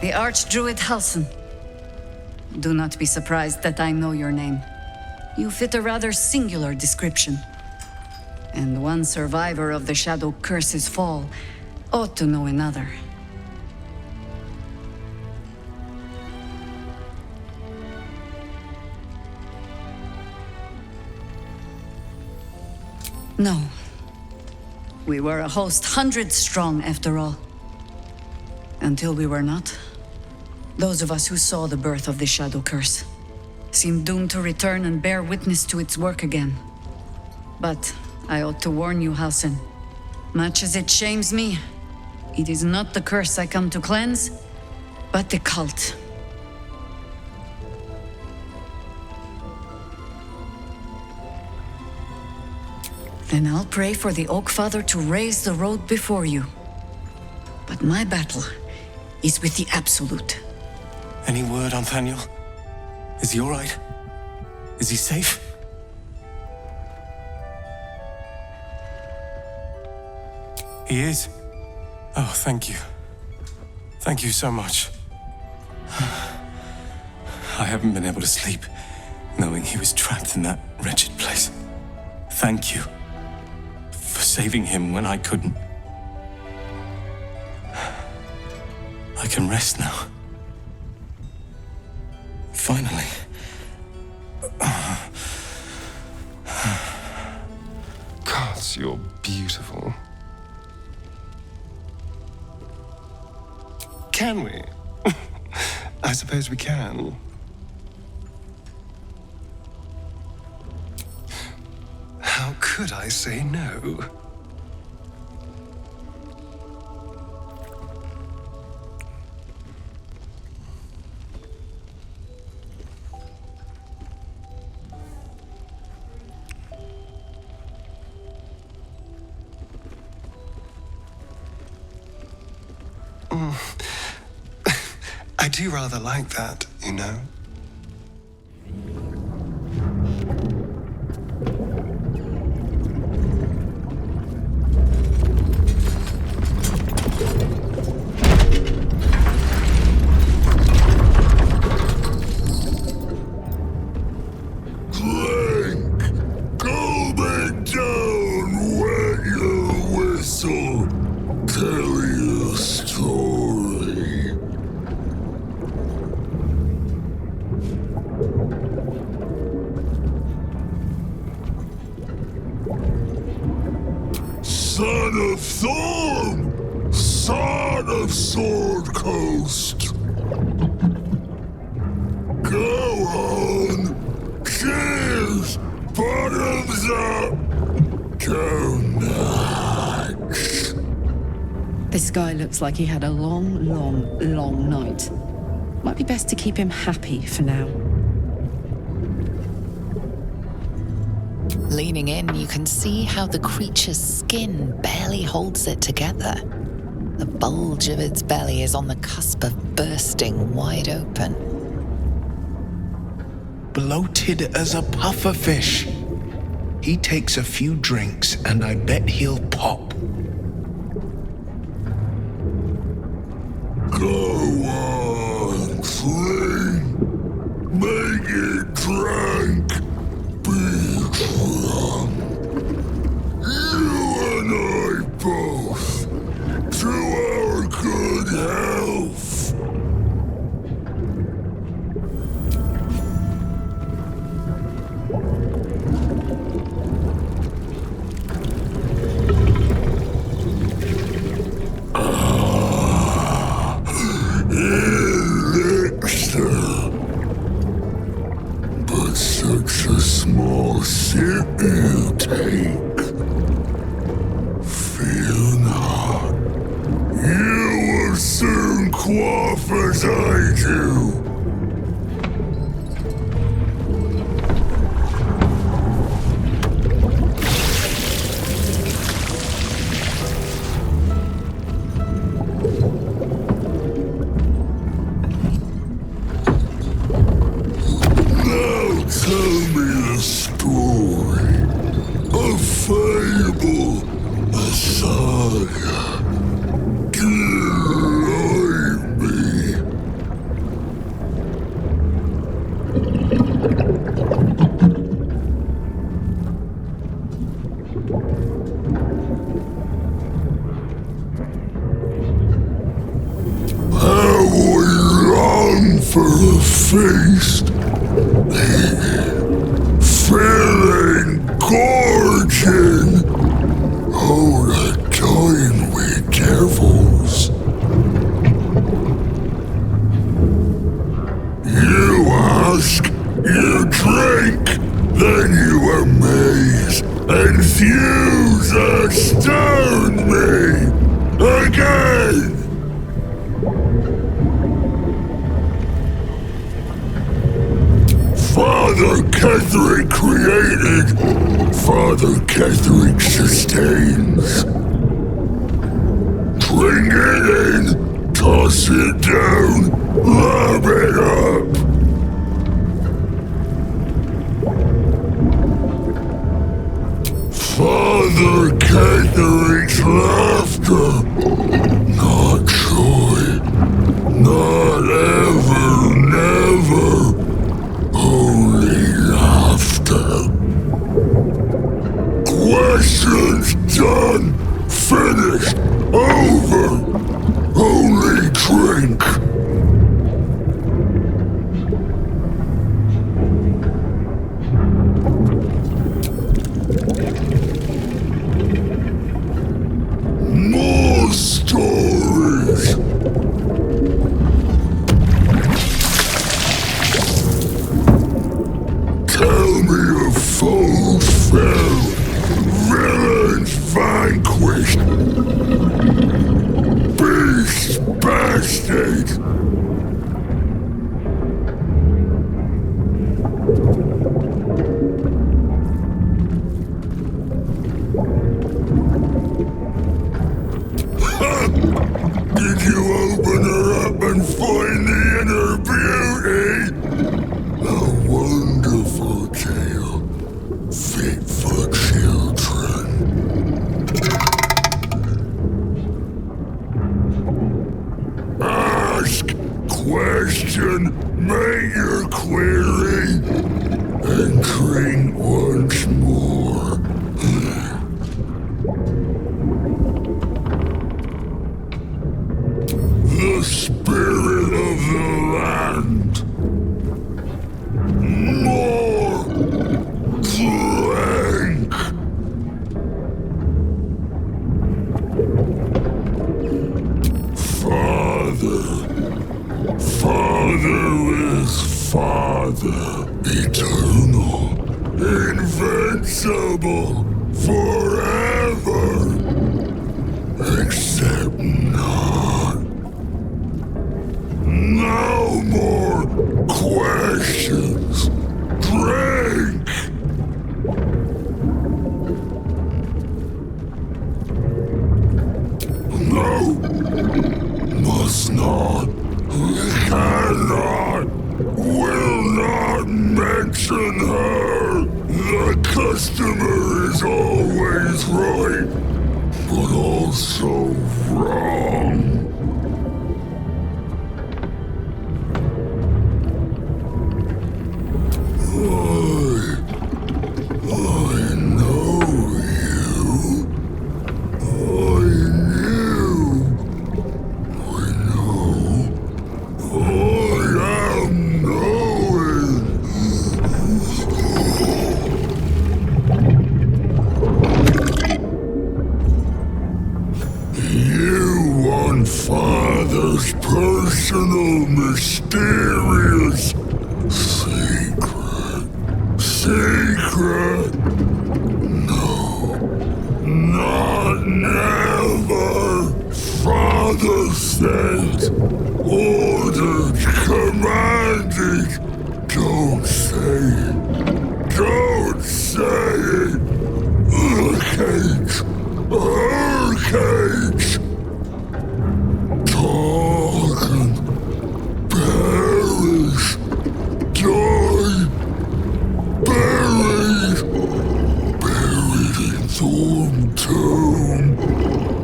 The Archdruid Halsin. Do not be surprised that I know your name. You fit a rather singular description. And one survivor of the Shadow Curse's fall ought to know another. No. We were a host 100 strong, after all. Until we were not. Those of us who saw the birth of the Shadow Curse seemed doomed to return and bear witness to its work again. But I ought to warn you, Halsin. Much as it shames me, it is not the curse I come to cleanse, but the cult. Then I'll pray for the Oak Father to raise the road before you. But my battle is with the Absolute. Any word on Thaniel? Is he all right? Is he safe? He is? Oh, thank you. Thank you so much. I haven't been able to sleep, knowing he was trapped in that wretched place. Thank you for saving him when I couldn't. I can rest now. Finally. Gods, you're beautiful. Can we? I suppose we can. How could I say no? I do rather like that, you know? Son of Thorn! Son of Sword Coast! Go on! Cheers! Bottoms up! Go nuts! This guy looks like he had a long night. Might be best to keep him happy for now. Leaning in, you can see how the creature's skin barely holds it together. The bulge of its belly is on the cusp of bursting wide open. Bloated as a pufferfish. He takes a few drinks and I bet he'll pop. Go on, clean. Make it drank. Be drunk. You and I both. To our good health. But such a small sip you take. Fear not. You will soon quaff as I do. Tell me a story, a fable, a saga. Delight me. for a feast. Feeling gorging. Oh, the time we devils. You ask, you drink, then you amaze, enthuse, astound me again. Father Ketherick created, Father Ketherick sustains. Bring it in, toss it down, lap it up. Father Ketherick's laughter, not joy, not ever, never. Only laughter. Questions done, finished, over. Only drink. More stories. Tell me of foes fell, villains vanquished, beasts bastard. Did you open her up and find the inner beauty? A wonderful tale, fit for children. Ask, question, make your query, and drink once more. The spirit of the land. More drink. Father is Father, eternal, invincible, forever, except not. No more questions. Drink! No, must not, cannot, will not mention her. The customer is always right, but also wrong. I know you. I know. I am knowing. You want Father's personal, mysterious secret. Secret? No. Not never. Father said, ordered, commanded. Don't say it. Don't say it. The cage. Her cage. Talk and perish. Die. Buried. Buried in Thorn Tomb.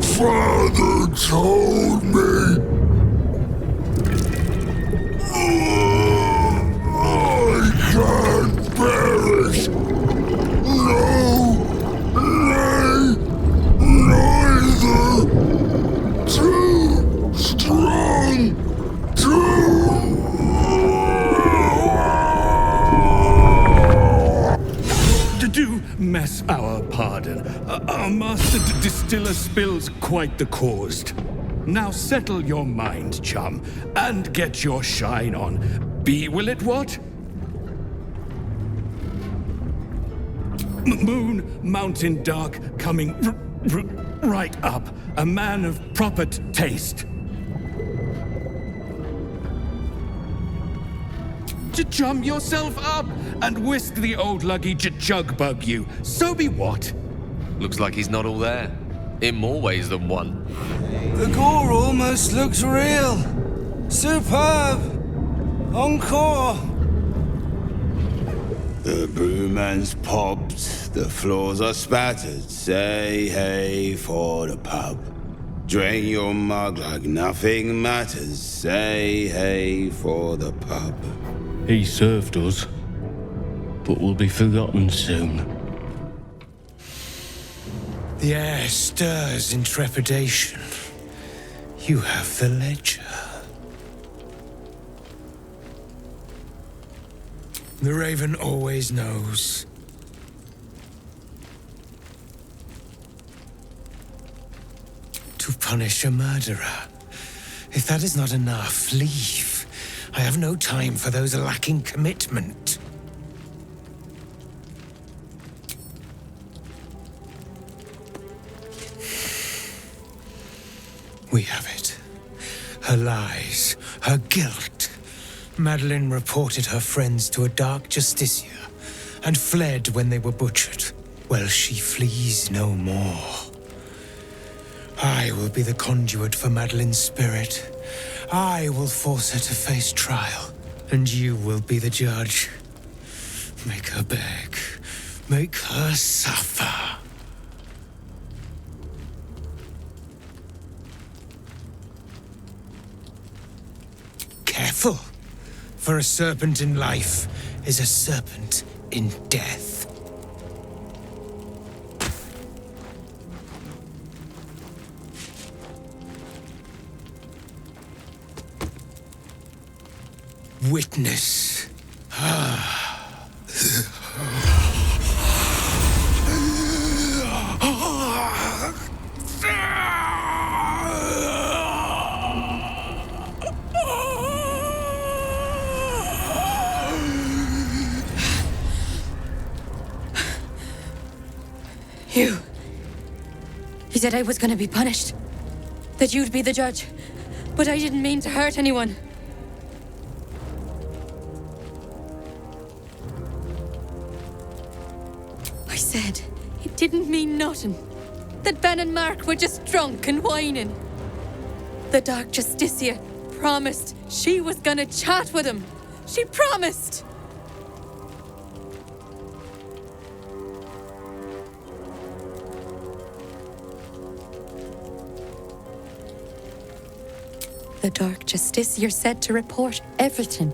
Father told me. I can't perish. No, nay, neither. Too strong. Too Yes, our pardon. Our master distiller spills quite the caused. Now settle your mind, chum, and get your shine on. Be will it what? Moon, mountain dark, coming right up. A man of proper taste. Chum yourself up and whisk the old luggy jug bug you. So be what? Looks like he's not all there. In more ways than one. The gore almost looks real. Superb. Encore. The brewman's popped, the floors are spattered. Say hey for the pub. Drain your mug like nothing matters. Say hey for the pub. He served us, but will be forgotten soon. The air stirs in trepidation. You have the ledger. The Raven always knows. To punish a murderer. If that is not enough, leave. I have no time for those lacking commitment. We have it. Her lies, her guilt. Madeline reported her friends to a dark justiciar and fled when they were butchered. Well, she flees no more. I will be the conduit for Madeline's spirit. I will force her to face trial, and you will be the judge. Make her beg. Make her suffer. Careful, for a serpent in life is a serpent in death. Witness. You said I was going to be punished. That you'd be the judge. But I didn't mean to hurt anyone. I said it didn't mean nothing. That Ben and Mark were just drunk and whining. The Dark Justicia promised she was gonna chat with him. She promised! The Dark Justiciar said to report everything,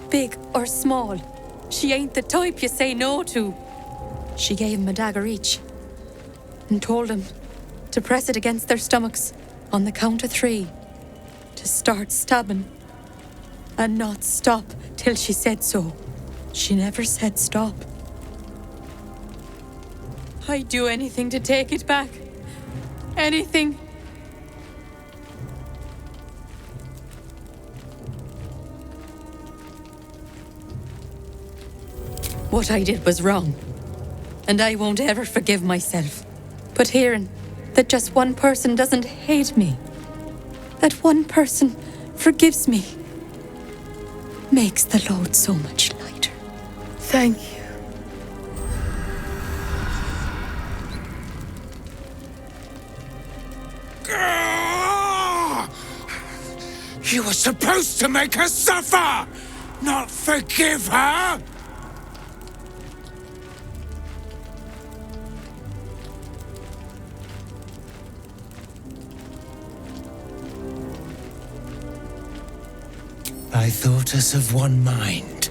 big or small. She ain't the type you say no to. She gave him a dagger each and told him to press it against their stomachs on the count of 3 to start stabbing and not stop till she said so. She never said stop. I'd do anything to take it back. Anything. What I did was wrong, and I won't ever forgive myself. But hearing that just one person doesn't hate me, that one person forgives me, makes the load so much lighter. Thank you. You were supposed to make her suffer, not forgive her! I thought us of one mind.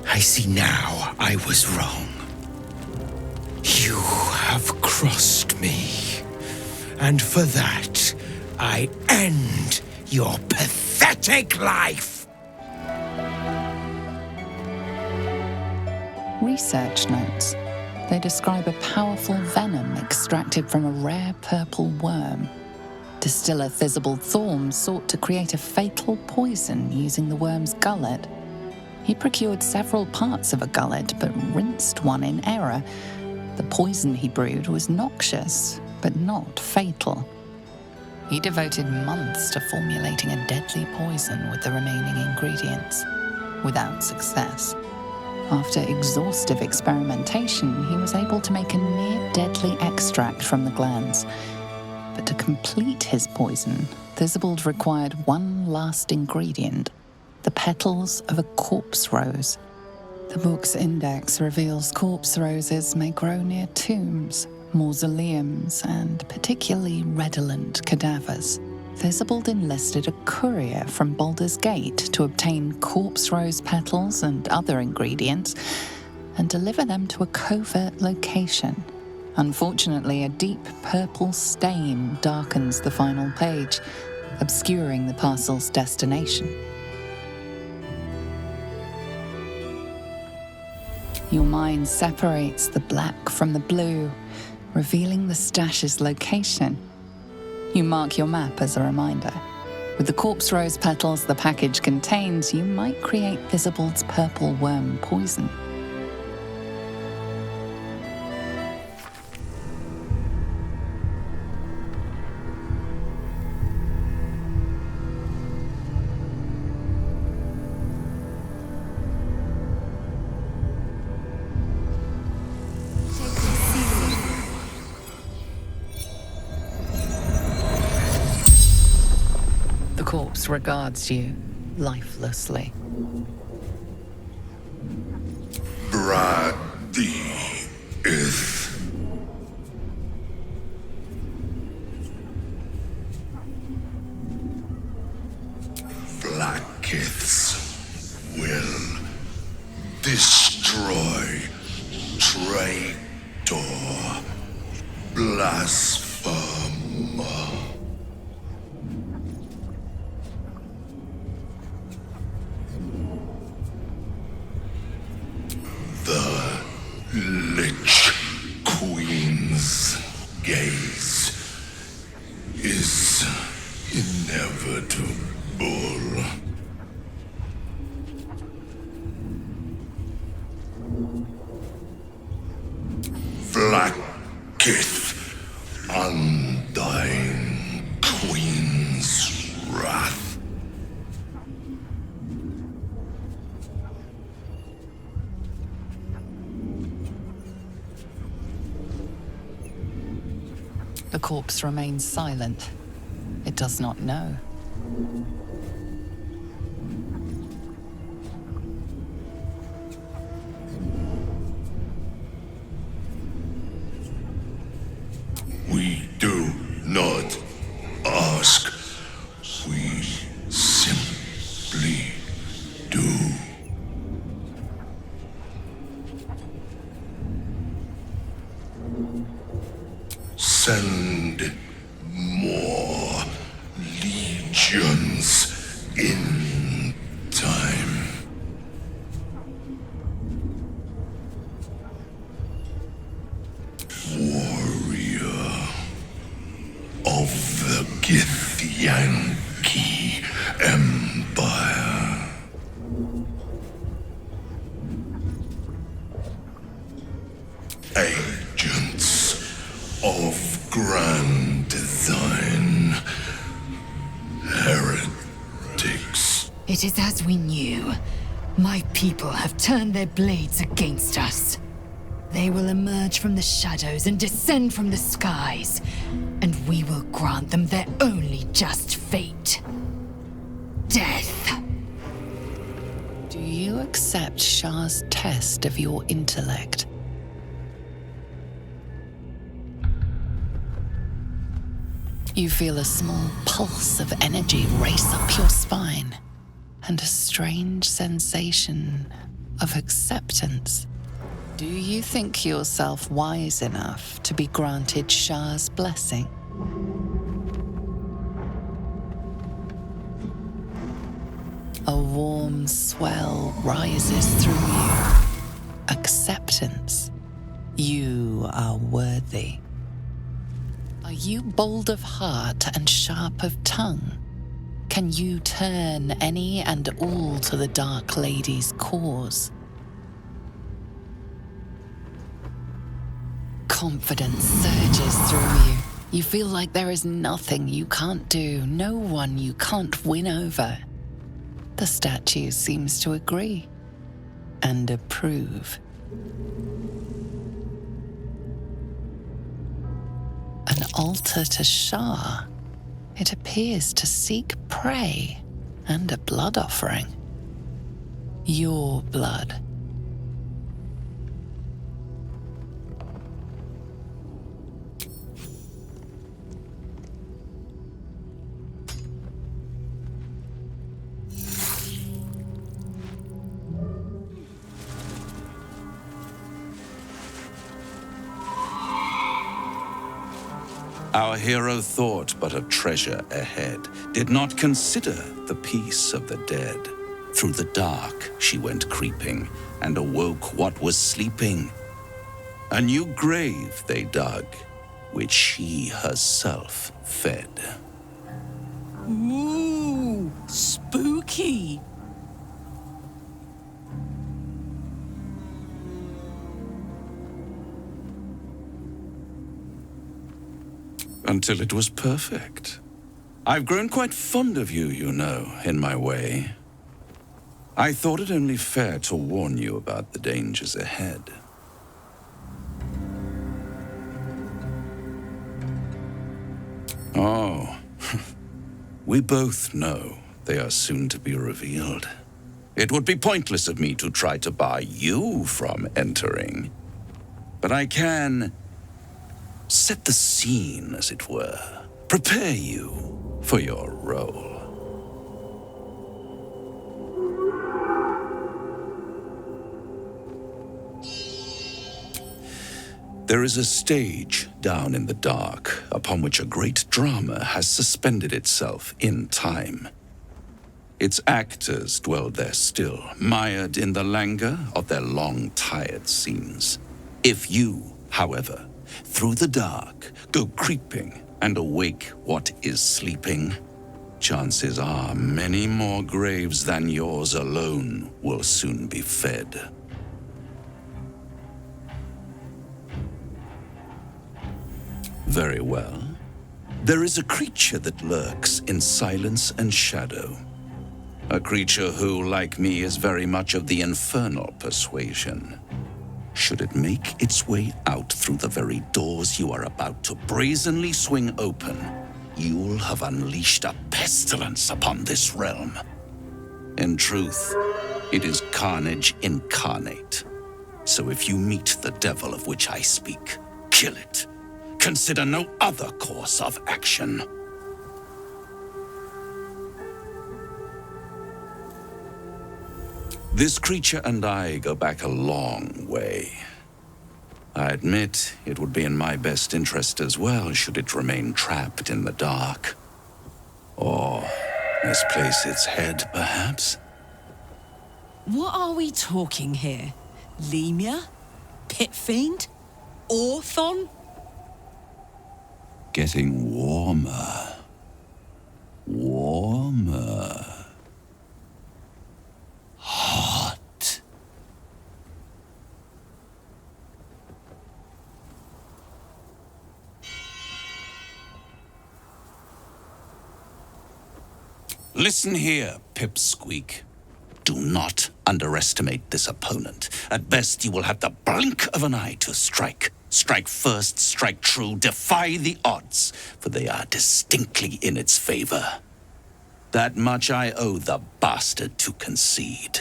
I see now I was wrong. You have crossed me. And for that, I end your pathetic life! Research notes. They describe a powerful venom extracted from a rare purple worm. Distiller Thizibald Thorm sought to create a fatal poison using the worm's gullet. He procured several parts of a gullet, but rinsed one in error. The poison he brewed was noxious, but not fatal. He devoted months to formulating a deadly poison with the remaining ingredients, without success. After exhaustive experimentation, he was able to make a near-deadly extract from the glands. But to complete his poison, Thizibald required one last ingredient, the petals of a corpse rose. The book's index reveals corpse roses may grow near tombs, mausoleums, and particularly redolent cadavers. Thizibald enlisted a courier from Baldur's Gate to obtain corpse rose petals and other ingredients and deliver them to a covert location. Unfortunately, a deep purple stain darkens the final page, obscuring the parcel's destination. Your mind separates the black from the blue, revealing the stash's location. You mark your map as a reminder. With the corpse rose petals the package contains, you might create Thizibald's purple worm poison. The corpse regards you lifelessly. Brad thee is Blackith's will destroy traitor blasphemer. The Lich Queen's gaze is inevitable. Blackith, undying Queen's wrath. The corpse remains silent. It does not know. We do not ask. We simply do. Send more legions in time. Warrior of the Githyanki Empire. Agents of Grand Design. Heretics. It is as we knew. My people have turned their blades against us. They will emerge from the shadows and descend from the skies, and we will grant them their only just fate. Death. Do you accept Shah's test of your intellect? You feel a small pulse of energy race up your spine, and a strange sensation of acceptance. Do you think yourself wise enough to be granted Shah's blessing? A warm swell rises through you. Acceptance. You are worthy. Are you bold of heart and sharp of tongue? Can you turn any and all to the Dark Lady's cause? Confidence surges through you. You feel like there is nothing you can't do, no one you can't win over. The statue seems to agree and approve. An altar to Shah. It appears to seek prey and a blood offering. Your blood. Our hero thought but of treasure ahead, did not consider the peace of the dead. Through the dark she went creeping, and awoke what was sleeping. A new grave they dug, which she herself fed. Ooh, spooky. Until it was perfect. I've grown quite fond of you, you know, in my way. I thought it only fair to warn you about the dangers ahead. Oh, we both know they are soon to be revealed. It would be pointless of me to try to bar you from entering. But I can set the scene, as it were. Prepare you for your role. There is a stage down in the dark upon which a great drama has suspended itself in time. Its actors dwell there still, mired in the languor of their long, tired scenes. If you, however, through the dark, go creeping and awake what is sleeping, chances are many more graves than yours alone will soon be fed. Very well. There is a creature that lurks in silence and shadow. A creature who, like me, is very much of the infernal persuasion. Should it make its way out through the very doors you are about to brazenly swing open, you'll have unleashed a pestilence upon this realm. In truth, it is carnage incarnate. So if you meet the devil of which I speak, kill it. Consider no other course of action. This creature and I go back a long way. I admit it would be in my best interest as well should it remain trapped in the dark. Or misplace its head, perhaps? What are we talking here? Lemur? Pit fiend? Orthon? Getting warmer. Warmer. Hot. Listen here, Pipsqueak. Do not underestimate this opponent. At best, you will have the blink of an eye to strike. Strike first, strike true, defy the odds, for they are distinctly in its favor. That much I owe the bastard to concede.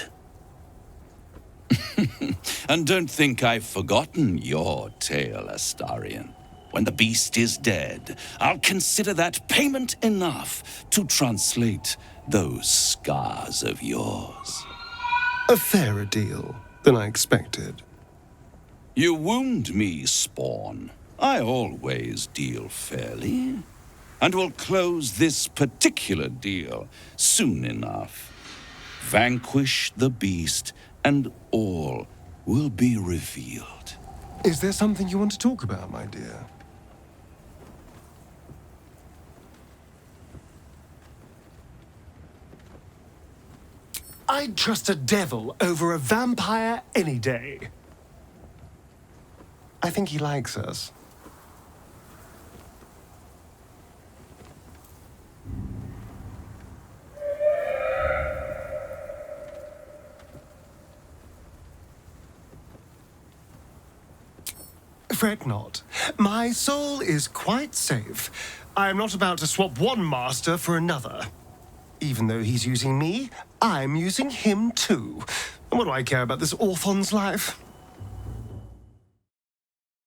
And don't think I've forgotten your tale, Astarion. When the beast is dead, I'll consider that payment enough to translate those scars of yours. A fairer deal than I expected. You wound me, Spawn. I always deal fairly. And will close this particular deal soon enough. Vanquish the beast, and all will be revealed. Is there something you want to talk about, my dear? I'd trust a devil over a vampire any day. I think he likes us. Fret not. My soul is quite safe. I am not about to swap one master for another. Even though he's using me, I'm using him too. What do I care about this orphan's life?